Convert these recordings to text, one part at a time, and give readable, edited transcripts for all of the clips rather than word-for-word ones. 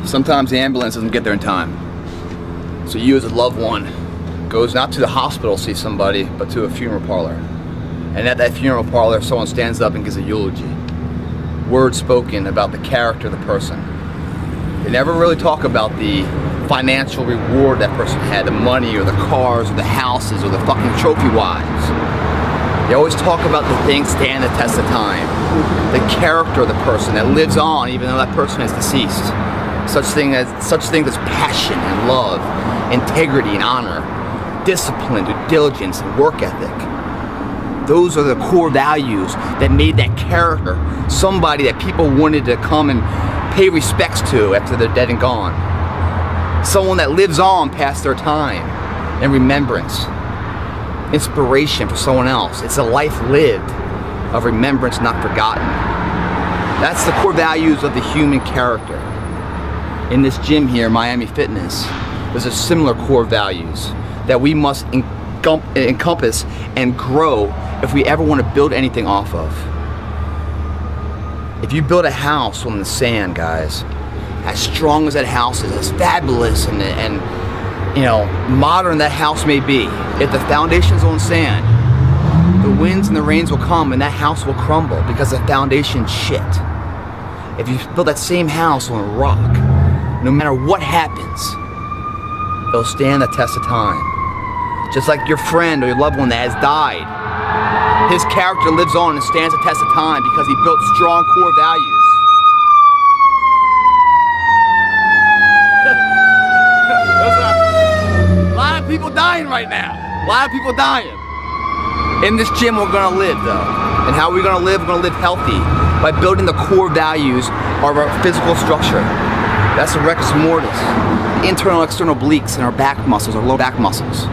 Sometimes the ambulance doesn't get there in time. So you as a loved one goes not to the hospital to see somebody, but to a funeral parlor. And at that funeral parlor, someone stands up and gives a eulogy. Words spoken about the character of the person. They never really talk about the financial reward that person had, the money or the cars or the houses or the fucking trophy wives. They always talk about the things stand the test of time. The character of the person that lives on even though that person is deceased. Such things as passion and love, integrity and honor, discipline, due diligence and work ethic. Those are the core values that made that character somebody that people wanted to come and pay respects to after they're dead and gone. Someone that lives on past their time in remembrance. Inspiration for someone else. It's a life lived of remembrance not forgotten. That's the core values of the human character. In this gym here, Miami Fitness, there's a similar core values that we must encompass and grow if we ever want to build anything off of. If you build a house on the sand, guys, as strong as that house is, as fabulous and you know, modern that house may be, if the foundation's on sand, the winds and the rains will come and that house will crumble because the foundation's shit. If you build that same house on a rock, no matter what happens, it'll stand the test of time. Just like your friend or your loved one that has died, his character lives on and stands the test of time because he built strong core values. A lot of people dying right now. A lot of people dying. In this gym we're gonna live though. And how are we gonna live? We're gonna live healthy by building the core values of our physical structure. That's the rectus mortis. Internal and external obliques and our back muscles, our lower back muscles.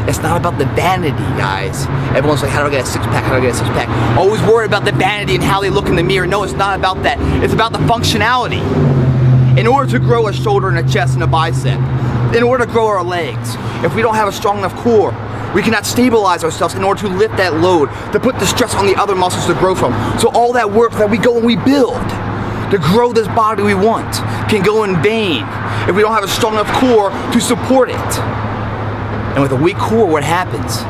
It's not about the vanity, guys. Everyone's like, how do I get a six-pack? How do I get a six-pack? Always worried about the vanity and how they look in the mirror. No, it's not about that. It's about the functionality. In order to grow a shoulder and a chest and a bicep, in order to grow our legs, if we don't have a strong enough core, we cannot stabilize ourselves in order to lift that load, to put the stress on the other muscles to grow from. So all that work that we go and we build to grow this body we want can go in vain if we don't have a strong enough core to support it. And with a weak core, what happens?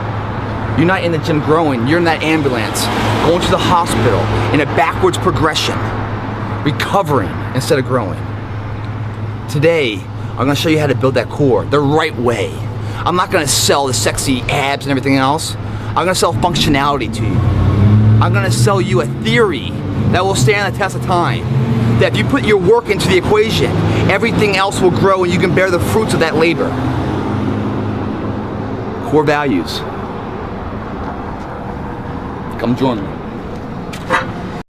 You're not in the gym growing, you're in that ambulance, going to the hospital in a backwards progression, recovering instead of growing. Today, I'm gonna show you how to build that core the right way. I'm not gonna sell the sexy abs and everything else. I'm gonna sell functionality to you. I'm gonna sell you a theory that will stand the test of time. That if you put your work into the equation, everything else will grow and you can bear the fruits of that labor. Core values. Come join me.